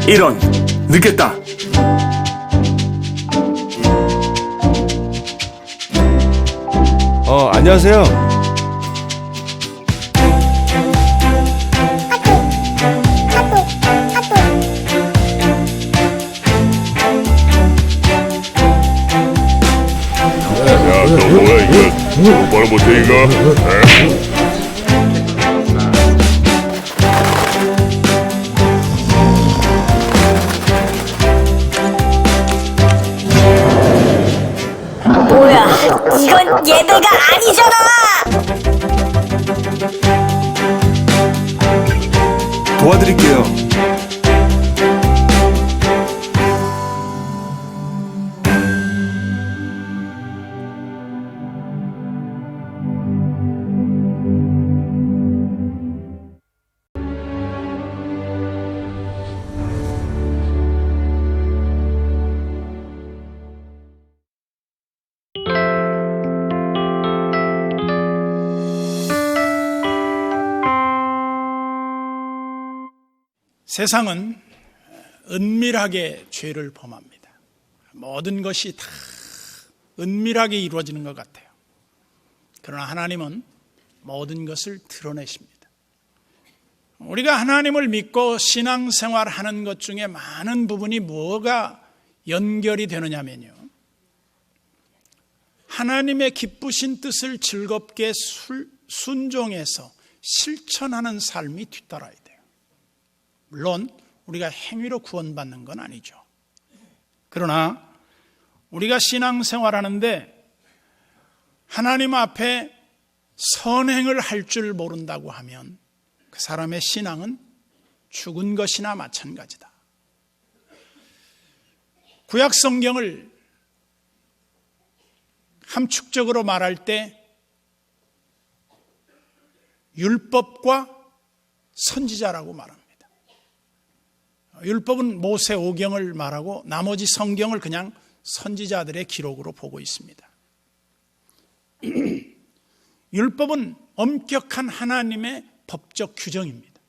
이런, 늦겠다. 안녕하세요. 야, 너 뭐야 이거? 똑바로 못해 이거? 뭐야, 이건 예배가 아니잖아! 도와드릴게요. 세상은 은밀하게 죄를 범합니다. 모든 것이 다 은밀하게 이루어지는 것 같아요. 그러나 하나님은 모든 것을 드러내십니다. 우리가 하나님을 믿고 신앙생활하는 것 중에 많은 부분이 뭐가 연결이 되느냐면요, 하나님의 기쁘신 뜻을 즐겁게 순종해서 실천하는 삶이 뒤따라야 돼요. 물론 우리가 행위로 구원받는 건 아니죠. 그러나 우리가 신앙생활하는데 하나님 앞에 선행을 할 줄 모른다고 하면 그 사람의 신앙은 죽은 것이나 마찬가지다. 구약 성경을 함축적으로 말할 때 율법과 선지자라고 말합니다. 율법은 모세 오경을 말하고 나머지 성경을 그냥 선지자들의 기록으로 보고 있습니다. 율법은 엄격한 하나님의 법적 규정입니다.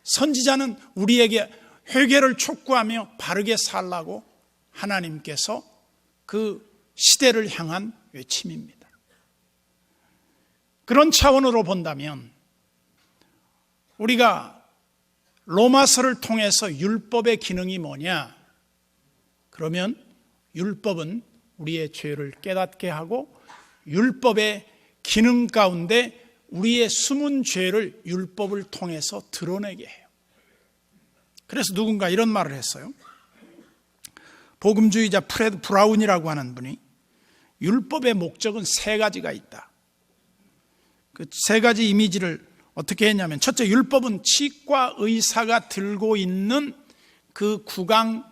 선지자는 우리에게 회개를 촉구하며 바르게 살라고 하나님께서 그 시대를 향한 외침입니다. 그런 차원으로 본다면 우리가 로마서를 통해서 율법의 기능이 뭐냐? 그러면 율법은 우리의 죄를 깨닫게 하고 율법의 기능 가운데 우리의 숨은 죄를 율법을 통해서 드러내게 해요. 그래서 누군가 이런 말을 했어요. 복음주의자 프레드 브라운이라고 하는 분이 율법의 목적은 세 가지가 있다. 그 세 가지 이미지를 어떻게 했냐면, 첫째, 율법은 치과 의사가 들고 있는 그 구강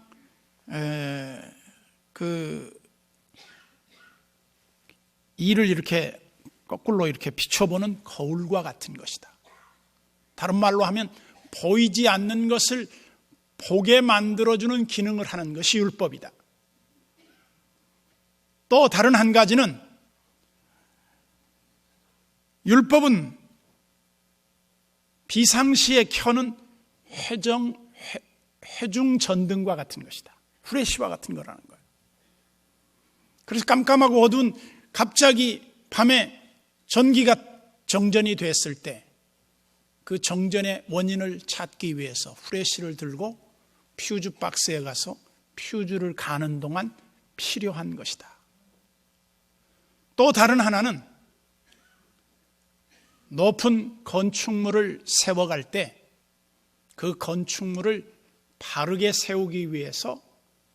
이를 이렇게 거꾸로 이렇게 비춰보는 거울과 같은 것이다. 다른 말로 하면 보이지 않는 것을 보게 만들어주는 기능을 하는 것이 율법이다. 또 다른 한 가지는 율법은 비상시에 켜는 회중 전등과 같은 것이다. 후레쉬와 같은 거라는 거예요. 그래서 깜깜하고 어두운 갑자기 밤에 전기가 정전이 됐을 때 그 정전의 원인을 찾기 위해서 후레쉬를 들고 퓨즈 박스에 가서 퓨즈를 가는 동안 필요한 것이다. 또 다른 하나는 높은 건축물을 세워갈 때 그 건축물을 바르게 세우기 위해서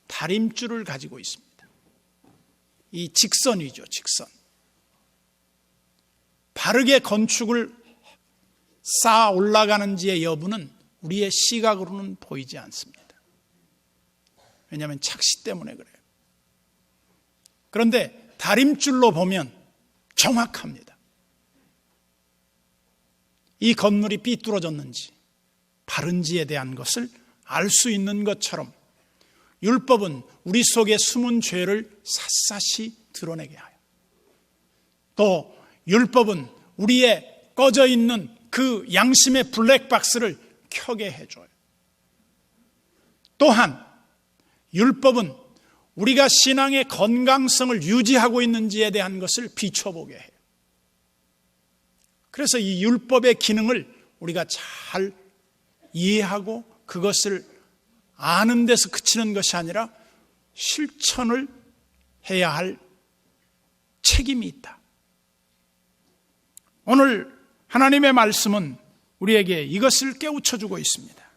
다림줄을 가지고 있습니다. 이 직선이죠, 직선. 바르게 건축을 쌓아 올라가는지의 여부는 우리의 시각으로는 보이지 않습니다. 왜냐하면 착시 때문에 그래요. 그런데 다림줄로 보면 정확합니다. 이 건물이 삐뚤어졌는지 바른지에 대한 것을 알 수 있는 것처럼 율법은 우리 속에 숨은 죄를 샅샅이 드러내게 하여, 또 율법은 우리의 꺼져 있는 그 양심의 블랙박스를 켜게 해줘요. 또한 율법은 우리가 신앙의 건강성을 유지하고 있는지에 대한 것을 비춰보게 해요. 그래서 이 율법의 기능을 우리가 잘 이해하고 그것을 아는 데서 그치는 것이 아니라 실천을 해야 할 책임이 있다. 오늘 하나님의 말씀은 우리에게 이것을 깨우쳐주고 있습니다.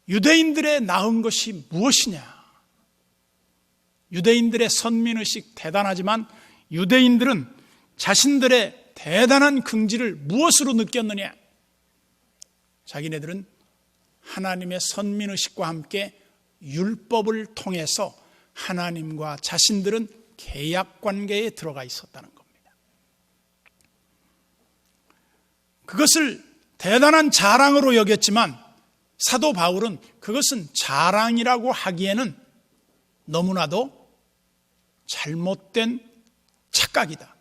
유대인들의 나은 것이 무엇이냐? 유대인들의 선민의식 대단하지만 유대인들은 자신들의 대단한 긍지를 무엇으로 느꼈느냐? 자기네들은 하나님의 선민의식과 함께 율법을 통해서 하나님과 자신들은 계약관계에 들어가 있었다는 겁니다. 그것을 대단한 자랑으로 여겼지만 사도 바울은 그것은 자랑이라고 하기에는 너무나도 잘못된 착각이다.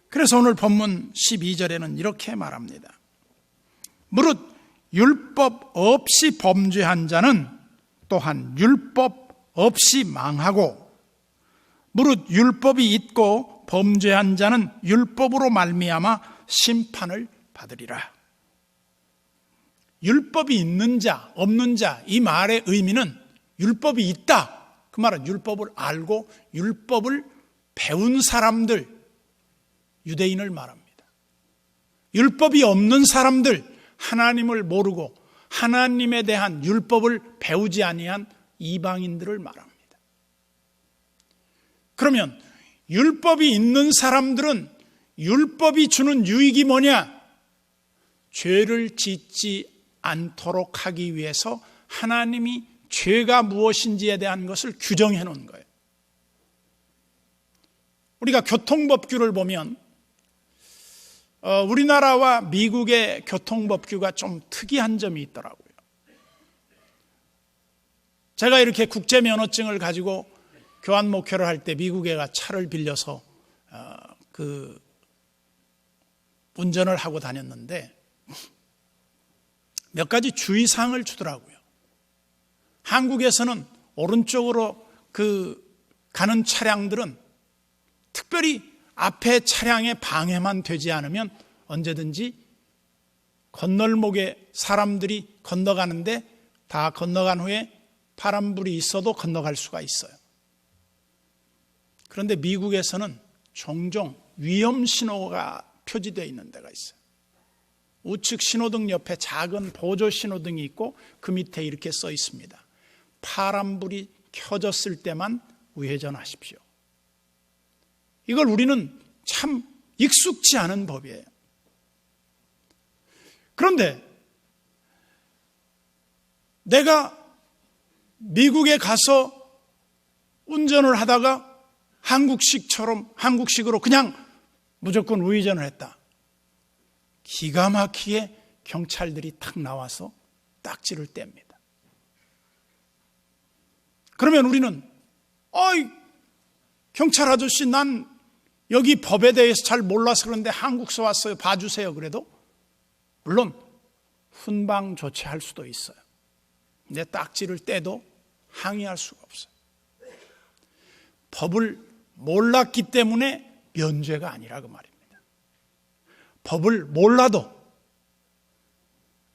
그래서 오늘 본문 12절에는 이렇게 말합니다. 무릇 율법 없이 범죄한 자는 또한 율법 없이 망하고 무릇 율법이 있고 범죄한 자는 율법으로 말미암아 심판을 받으리라. 율법이 있는 자, 없는 자, 이 말의 의미는 율법이 있다. 그 말은 율법을 알고 율법을 배운 사람들, 유대인을 말합니다. 율법이 없는 사람들, 하나님을 모르고 하나님에 대한 율법을 배우지 아니한 이방인들을 말합니다. 그러면 율법이 있는 사람들은 율법이 주는 유익이 뭐냐? 죄를 짓지 않도록 하기 위해서 하나님이 죄가 무엇인지에 대한 것을 규정해 놓은 거예요. 우리가 교통법규를 보면 우리나라와 미국의 교통법규가 좀 특이한 점이 있더라고요. 제가 이렇게 국제면허증을 가지고 교환 목회를 할 때 미국에 가 차를 빌려서 운전을 하고 다녔는데 몇 가지 주의사항을 주더라고요. 한국에서는 오른쪽으로 가는 차량들은 특별히 앞에 차량의 방해만 되지 않으면 언제든지 건널목에 사람들이 건너가는데 다 건너간 후에 파란불이 있어도 건너갈 수가 있어요. 그런데 미국에서는 종종 위험신호가 표지되어 있는 데가 있어요. 우측 신호등 옆에 작은 보조 신호등이 있고 그 밑에 이렇게 써 있습니다. 파란불이 켜졌을 때만 우회전하십시오. 이걸 우리는 참 익숙지 않은 법이에요. 그런데 내가 미국에 가서 운전을 하다가 한국식으로 그냥 무조건 우회전을 했다. 기가 막히게 경찰들이 탁 나와서 딱지를 뗍니다. 그러면 우리는 경찰 아저씨 난 여기 법에 대해서 잘 몰라서 그런데 한국서 왔어요. 봐주세요. 그래도 물론 훈방 조치할 수도 있어요. 내 딱지를 떼도 항의할 수가 없어요. 법을 몰랐기 때문에 면죄가 아니라 그 말입니다. 법을 몰라도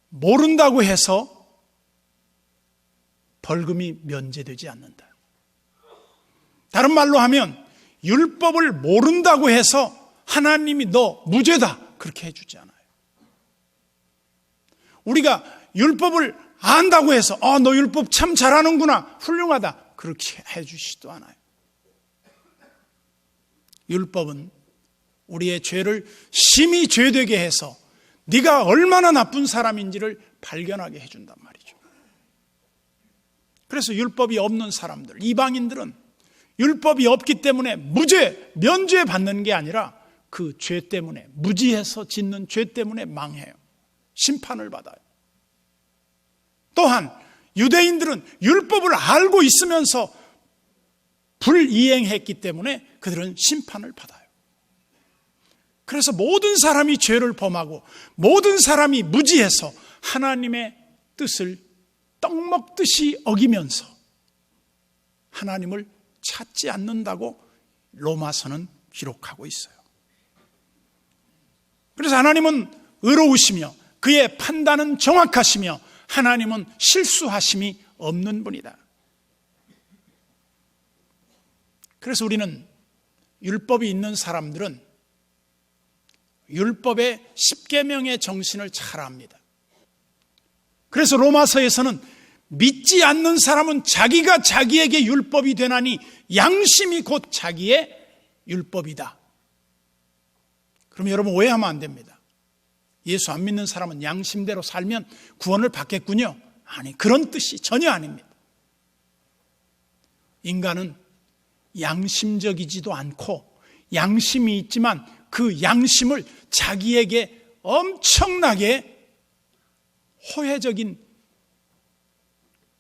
모른다고 해서 벌금이 면제되지 않는다. 다른 말로 하면 율법을 모른다고 해서 하나님이 너 무죄다 그렇게 해주지 않아요. 우리가 율법을 안다고 해서 너 율법 참 잘하는구나 훌륭하다 그렇게 해주시지도 않아요. 율법은 우리의 죄를 심히 죄되게 해서 네가 얼마나 나쁜 사람인지를 발견하게 해준단 말이죠. 그래서 율법이 없는 사람들, 이방인들은 율법이 없기 때문에 무죄, 면죄 받는 게 아니라 그 죄 때문에 무지해서 짓는 죄 때문에 망해요. 심판을 받아요. 또한 유대인들은 율법을 알고 있으면서 불이행했기 때문에 그들은 심판을 받아요. 그래서 모든 사람이 죄를 범하고 모든 사람이 무지해서 하나님의 뜻을 떡 먹듯이 어기면서 하나님을 찾지 않는다고 로마서는 기록하고 있어요. 그래서 하나님은 의로우시며 그의 판단은 정확하시며 하나님은 실수하심이 없는 분이다. 그래서 우리는 율법이 있는 사람들은 율법의 10계명의 정신을 잘 압니다. 그래서 로마서에서는 믿지 않는 사람은 자기가 자기에게 율법이 되나니 양심이 곧 자기의 율법이다. 그럼 여러분 오해하면 안 됩니다. 예수 안 믿는 사람은 양심대로 살면 구원을 받겠군요. 아니, 그런 뜻이 전혀 아닙니다. 인간은 양심적이지도 않고 양심이 있지만 그 양심을 자기에게 엄청나게 호혜적인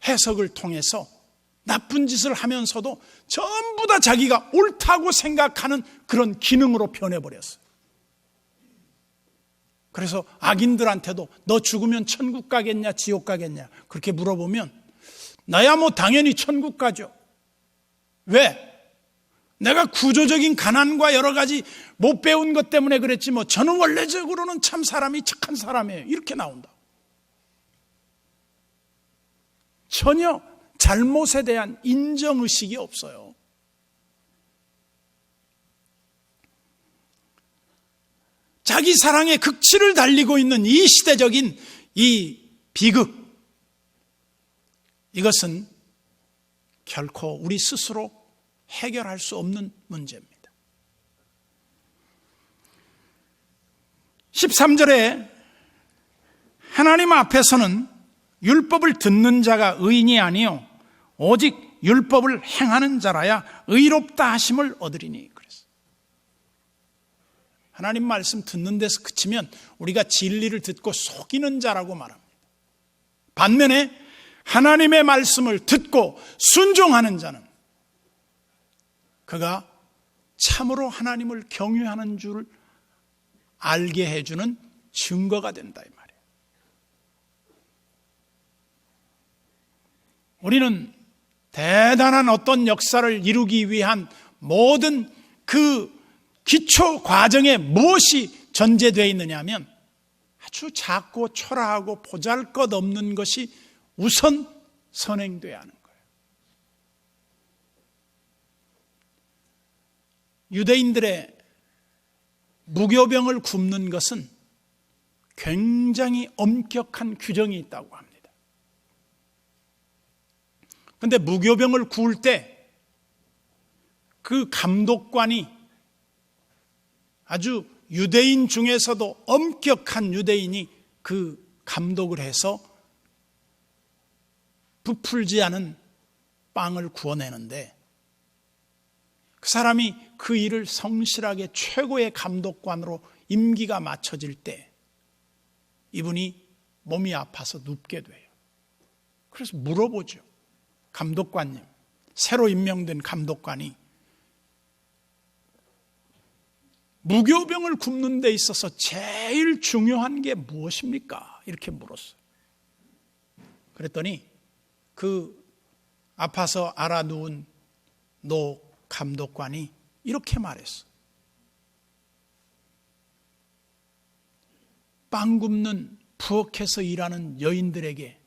해석을 통해서 나쁜 짓을 하면서도 전부 다 자기가 옳다고 생각하는 그런 기능으로 변해버렸어요. 그래서 악인들한테도 너 죽으면 천국 가겠냐 지옥 가겠냐 그렇게 물어보면 나야 뭐 당연히 천국 가죠. 왜? 내가 구조적인 가난과 여러 가지 못 배운 것 때문에 그랬지 뭐 저는 원래적으로는 참 사람이 착한 사람이에요. 이렇게 나온다. 전혀 잘못에 대한 인정의식이 없어요. 자기 사랑의 극치를 달리고 있는 이 시대적인 이 비극, 이것은 결코 우리 스스로 해결할 수 없는 문제입니다. 13절에 하나님 앞에서는 율법을 듣는 자가 의인이 아니요 오직 율법을 행하는 자라야 의롭다 하심을 얻으리니. 그래서 하나님 말씀 듣는 데서 그치면 우리가 진리를 듣고 속이는 자라고 말합니다. 반면에 하나님의 말씀을 듣고 순종하는 자는 그가 참으로 하나님을 경외하는 줄 알게 해주는 증거가 된다 이 말이에요. 우리는 대단한 어떤 역사를 이루기 위한 모든 그 기초 과정에 무엇이 전제되어 있느냐 하면 아주 작고 초라하고 보잘것없는 것이 우선 선행돼야 하는 거예요. 유대인들의 무교병을 굽는 것은 굉장히 엄격한 규정이 있다고 합니다. 그런데 무교병을 구울 때 그 감독관이 아주 유대인 중에서도 엄격한 유대인이 그 감독을 해서 부풀지 않은 빵을 구워내는데 그 사람이 그 일을 성실하게 최고의 감독관으로 임기가 맞춰질 때 이분이 몸이 아파서 눕게 돼요. 그래서 물어보죠. 감독관님, 새로 임명된 감독관이 무교병을 굽는 데 있어서 제일 중요한 게 무엇입니까? 이렇게 물었어요. 그랬더니 그 아파서 알아누운 노 감독관이 이렇게 말했어. 빵 굽는 부엌에서 일하는 여인들에게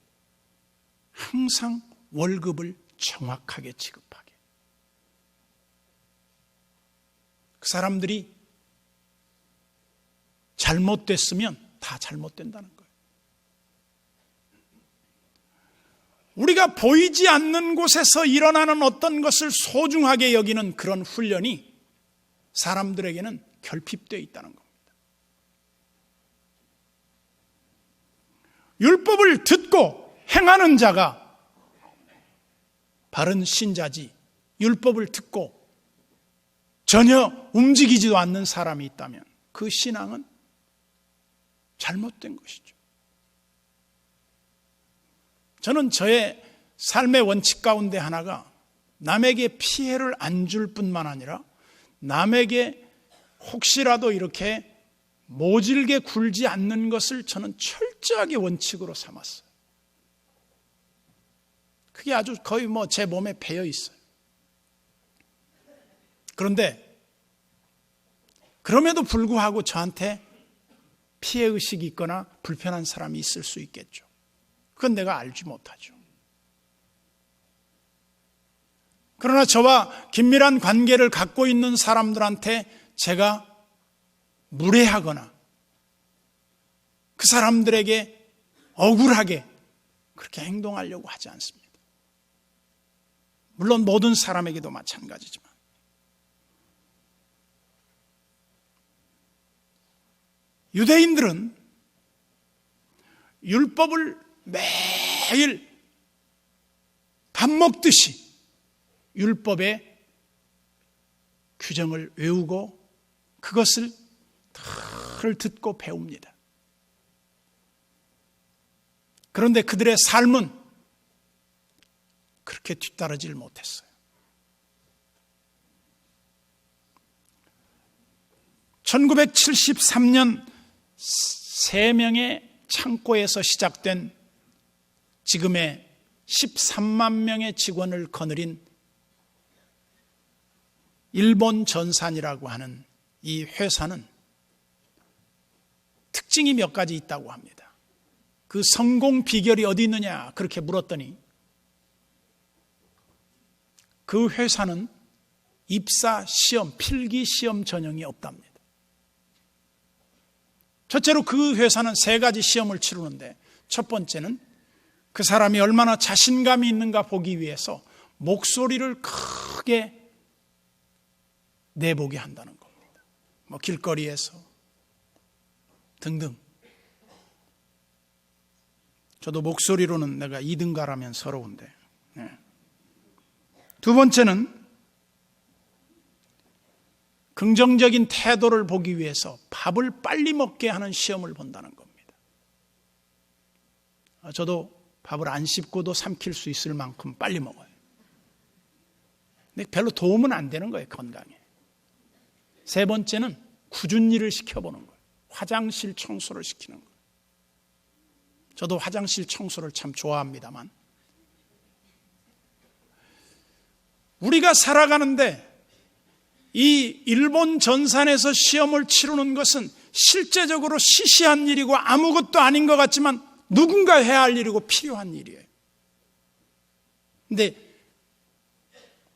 항상 월급을 정확하게 지급하게. 그 사람들이 잘못됐으면 다 잘못된다는 거예요. 우리가 보이지 않는 곳에서 일어나는 어떤 것을 소중하게 여기는 그런 훈련이 사람들에게는 결핍되어 있다는 겁니다. 율법을 듣고 행하는 자가 바른 신자지, 율법을 듣고 전혀 움직이지도 않는 사람이 있다면 그 신앙은 잘못된 것이죠. 저는 저의 삶의 원칙 가운데 하나가 남에게 피해를 안 줄 뿐만 아니라 남에게 혹시라도 이렇게 모질게 굴지 않는 것을 저는 철저하게 원칙으로 삼았어요. 그게 아주 거의 제 몸에 배어 있어요. 그런데 그럼에도 불구하고 저한테 피해의식이 있거나 불편한 사람이 있을 수 있겠죠. 그건 내가 알지 못하죠. 그러나 저와 긴밀한 관계를 갖고 있는 사람들한테 제가 무례하거나 그 사람들에게 억울하게 그렇게 행동하려고 하지 않습니다. 물론 모든 사람에게도 마찬가지지만 유대인들은 율법을 매일 밥 먹듯이 율법의 규정을 외우고 그것을 늘 듣고 배웁니다. 그런데 그들의 삶은 그렇게 뒤따르질 못했어요. 1973년 3명의 창고에서 시작된 지금의 13만 명의 직원을 거느린 일본 전산이라고 하는 이 회사는 특징이 몇 가지 있다고 합니다. 그 성공 비결이 어디 있느냐 그렇게 물었더니 그 회사는 입사 시험, 필기 시험 전형이 없답니다. 첫째로 그 회사는 3가지 시험을 치르는데 첫 번째는 그 사람이 얼마나 자신감이 있는가 보기 위해서 목소리를 크게 내보게 한다는 겁니다. 길거리에서 등등. 저도 목소리로는 내가 2등가라면 서러운데. 두 번째는 긍정적인 태도를 보기 위해서 밥을 빨리 먹게 하는 시험을 본다는 겁니다. 저도 밥을 안 씹고도 삼킬 수 있을 만큼 빨리 먹어요. 근데 별로 도움은 안 되는 거예요, 건강에. 세 번째는 굳은 일을 시켜보는 거예요. 화장실 청소를 시키는 거예요. 저도 화장실 청소를 참 좋아합니다만 우리가 살아가는데 이 일본 전산에서 시험을 치르는 것은 실제적으로 시시한 일이고 아무것도 아닌 것 같지만 누군가 해야 할 일이고 필요한 일이에요. 근데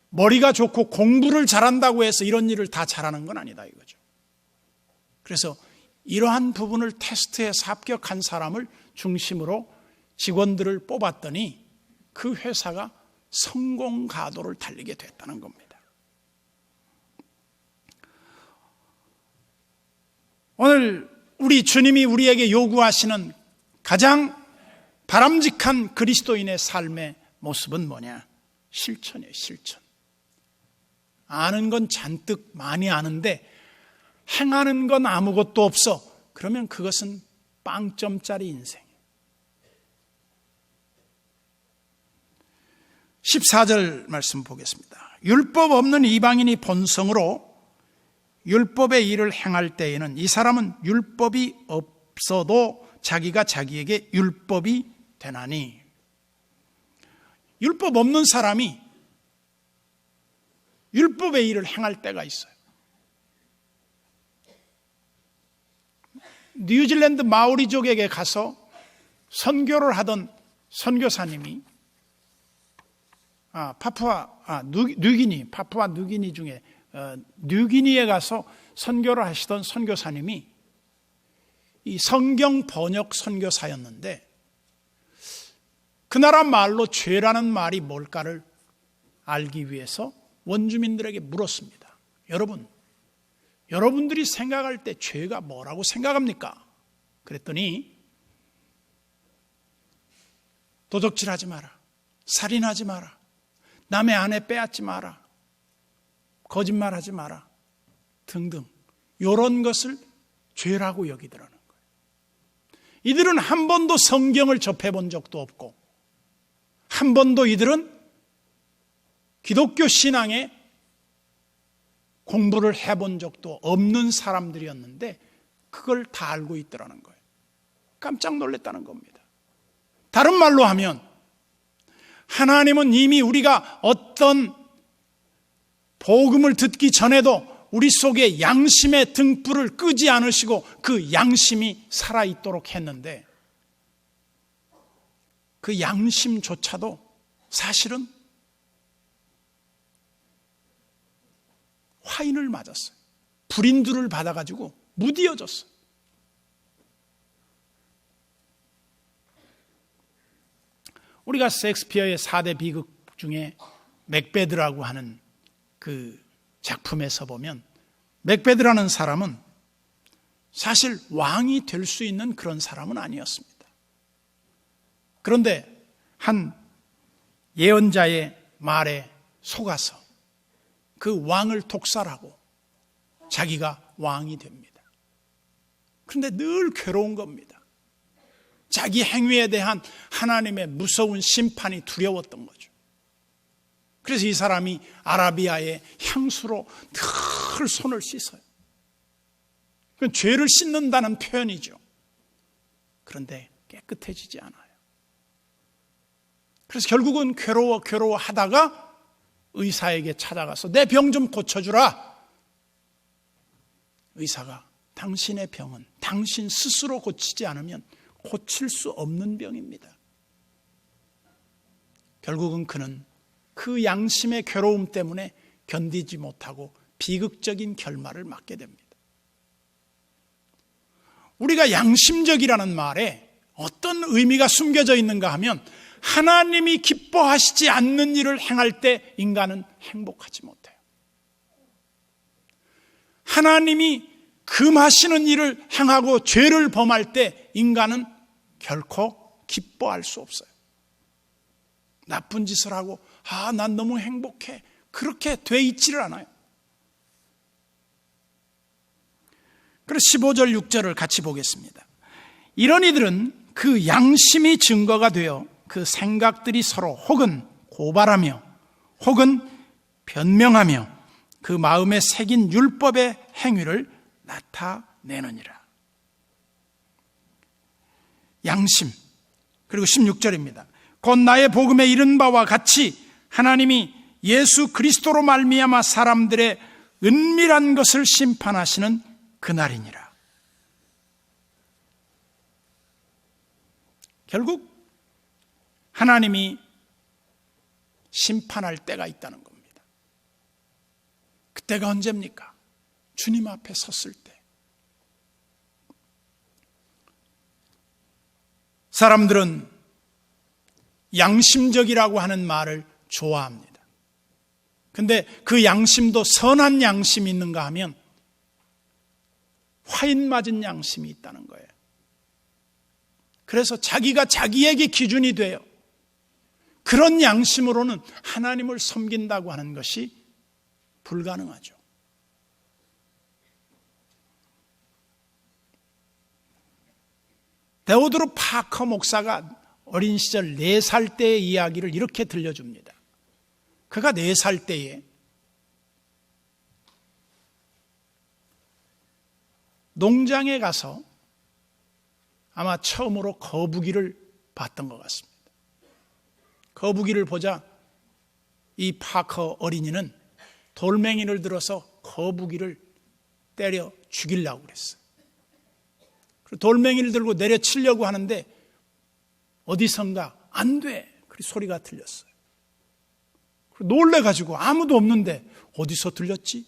머리가 좋고 공부를 잘한다고 해서 이런 일을 다 잘하는 건 아니다 이거죠. 그래서 이러한 부분을 테스트해서 합격한 사람을 중심으로 직원들을 뽑았더니 그 회사가 성공 가도를 달리게 됐다는 겁니다. 오늘 우리 주님이 우리에게 요구하시는 가장 바람직한 그리스도인의 삶의 모습은 뭐냐? 실천이에요, 실천. 아는 건 잔뜩 많이 아는데 행하는 건 아무것도 없어. 그러면 그것은 빵점짜리 인생이에요. 14절 말씀 보겠습니다. 율법 없는 이방인이 본성으로 율법의 일을 행할 때에는 이 사람은 율법이 없어도 자기가 자기에게 율법이 되나니. 율법 없는 사람이 율법의 일을 행할 때가 있어요. 뉴질랜드 마오리족에게 가서 선교를 하던 선교사님이 파푸아 누기니 중에 뉴기니에 가서 선교를 하시던 선교사님이 이 성경 번역 선교사였는데 그 나라 말로 죄라는 말이 뭘까를 알기 위해서 원주민들에게 물었습니다. 여러분들이 생각할 때 죄가 뭐라고 생각합니까? 그랬더니 도적질하지 마라, 살인하지 마라, 남의 아내 빼앗지 마라, 거짓말하지 마라 등등 이런 것을 죄라고 여기더라는 거예요. 이들은 한 번도 성경을 접해본 적도 없고 한 번도 이들은 기독교 신앙에 공부를 해본 적도 없는 사람들이었는데 그걸 다 알고 있더라는 거예요. 깜짝 놀랐다는 겁니다. 다른 말로 하면 하나님은 이미 우리가 어떤 복음을 듣기 전에도 우리 속에 양심의 등불을 끄지 않으시고 그 양심이 살아있도록 했는데, 그 양심조차도 사실은 화인을 맞았어요. 불인두를 받아가지고 무디어졌어요. 우리가 셰익스피어의 4대 비극 중에 맥베드라고 하는 그 작품에서 보면, 맥베드라는 사람은 사실 왕이 될 수 있는 그런 사람은 아니었습니다. 그런데 한 예언자의 말에 속아서 그 왕을 독살하고 자기가 왕이 됩니다. 그런데 늘 괴로운 겁니다. 자기 행위에 대한 하나님의 무서운 심판이 두려웠던 거죠. 그래서 이 사람이 아라비아의 향수로 늘 손을 씻어요. 그건 죄를 씻는다는 표현이죠. 그런데 깨끗해지지 않아요. 그래서 결국은 괴로워하다가 의사에게 찾아가서 내 병 좀 고쳐주라. 의사가 당신의 병은 당신 스스로 고치지 않으면 고칠 수 없는 병입니다. 결국은 그는 그 양심의 괴로움 때문에 견디지 못하고 비극적인 결말을 맞게 됩니다. 우리가 양심적이라는 말에 어떤 의미가 숨겨져 있는가 하면, 하나님이 기뻐하시지 않는 일을 행할 때 인간은 행복하지 못해요. 하나님이 금하시는 일을 행하고 죄를 범할 때 인간은 결코 기뻐할 수 없어요. 나쁜 짓을 하고 난 너무 행복해, 그렇게 돼 있지를 않아요. 그래서 15절 6절을 같이 보겠습니다. 이런 이들은 그 양심이 증거가 되어 그 생각들이 서로 혹은 고발하며 혹은 변명하며 그 마음에 새긴 율법의 행위를 나타내느니라. 양심. 그리고 16절입니다. 곧 나의 복음에 이른 바와 같이 하나님이 예수 그리스도로 말미암아 사람들의 은밀한 것을 심판하시는 그날이니라. 결국 하나님이 심판할 때가 있다는 겁니다. 그때가 언제입니까? 주님 앞에 섰을 때. 사람들은 양심적이라고 하는 말을 좋아합니다. 근데 그 양심도 선한 양심이 있는가 하면 화인 맞은 양심이 있다는 거예요. 그래서 자기가 자기에게 기준이 돼요. 그런 양심으로는 하나님을 섬긴다고 하는 것이 불가능하죠. 데오드로 파커 목사가 어린 시절 4살 때의 이야기를 이렇게 들려줍니다. 그가 4살 때에 농장에 가서 아마 처음으로 거북이를 봤던 것 같습니다. 거북이를 보자 이 파커 어린이는 돌멩이를 들어서 거북이를 때려 죽이려고 그랬어요. 그리고 돌멩이를 들고 내려치려고 하는데 어디선가 안 돼! 그 소리가 들렸어요. 놀래가지고 아무도 없는데 어디서 들렸지?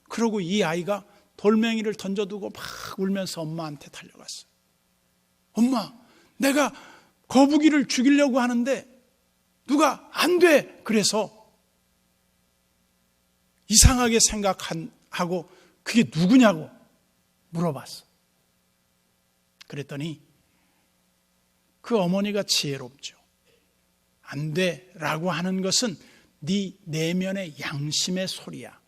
그러고 이 아이가 돌멩이를 던져두고 막 울면서 엄마한테 달려갔어요. 엄마, 내가 거북이를 죽이려고 하는데 누가 안 돼! 그래서 이상하게 생각하고 그게 누구냐고 물어봤어. 그랬더니 그 어머니가 지혜롭죠. 안 돼! 라고 하는 것은 네 내면의 양심의 소리야.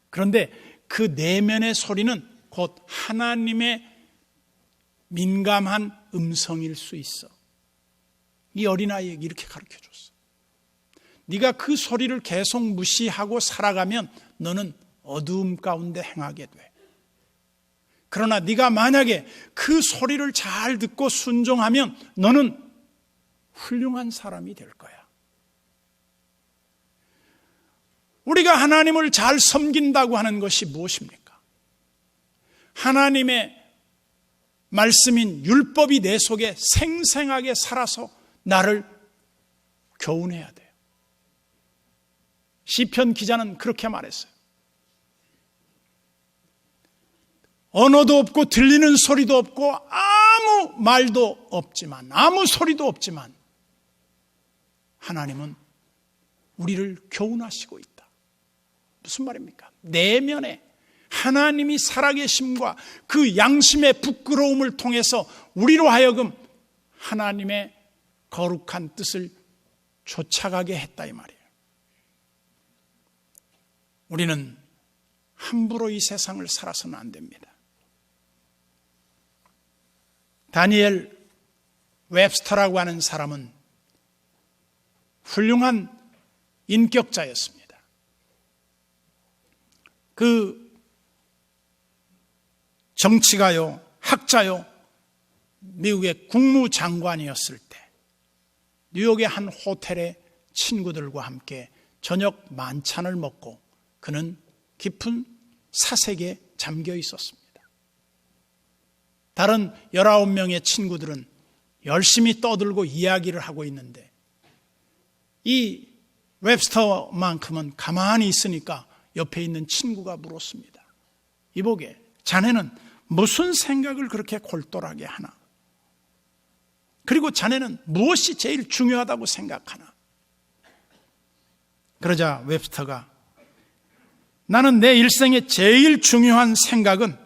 그런데 그 내면의 소리는 곧 하나님의 민감한 음성일 수 있어. 이 어린아이에게 이렇게 가르쳐줬어. 네가 그 소리를 계속 무시하고 살아가면 너는 어두움 가운데 행하게 돼. 그러나 네가 만약에 그 소리를 잘 듣고 순종하면 너는 훌륭한 사람이 될 거야. 우리가 하나님을 잘 섬긴다고 하는 것이 무엇입니까? 하나님의 말씀인 율법이 내 속에 생생하게 살아서 나를 교훈해야 돼요. 시편 기자는 그렇게 말했어요. 언어도 없고 들리는 소리도 없고 아무 말도 없지만, 아무 소리도 없지만 하나님은 우리를 교훈하시고 있다. 무슨 말입니까? 내면에 하나님이 살아계심과 그 양심의 부끄러움을 통해서 우리로 하여금 하나님의 거룩한 뜻을 쫓아가게 했다 이 말이에요. 우리는 함부로 이 세상을 살아서는 안 됩니다. 다니엘 웹스터라고 하는 사람은 훌륭한 인격자였습니다. 그 정치가요, 학자요, 미국의 국무장관이었을 때 뉴욕의 한 호텔에 친구들과 함께 저녁 만찬을 먹고 그는 깊은 사색에 잠겨 있었습니다. 다른 19명의 친구들은 열심히 떠들고 이야기를 하고 있는데 이 웹스터만큼은 가만히 있으니까 옆에 있는 친구가 물었습니다. 이보게, 자네는 무슨 생각을 그렇게 골똘하게 하나? 그리고 자네는 무엇이 제일 중요하다고 생각하나? 그러자 웹스터가, 나는 내 일생에 제일 중요한 생각은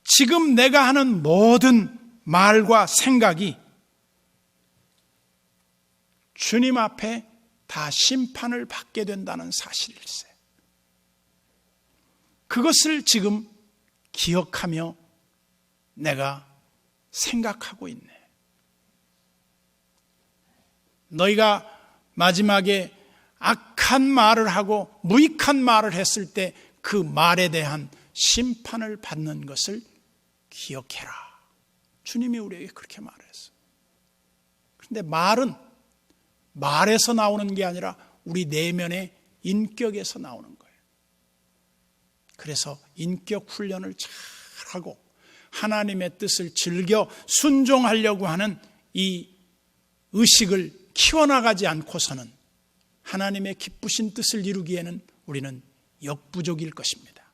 지금 내가 하는 모든 말과 생각이 주님 앞에 다 심판을 받게 된다는 사실일세. 그것을 지금 기억하며 내가 생각하고 있네. 너희가 마지막에 악한 말을 하고 무익한 말을 했을 때 그 말에 대한 심판을 받는 것을 기억해라. 주님이 우리에게 그렇게 말했어요. 그런데 말은 말에서 나오는 게 아니라 우리 내면의 인격에서 나오는 거예요. 그래서 인격 훈련을 잘하고 하나님의 뜻을 즐겨 순종하려고 하는 이 의식을 키워나가지 않고서는 하나님의 기쁘신 뜻을 이루기에는 우리는 역부족일 것입니다.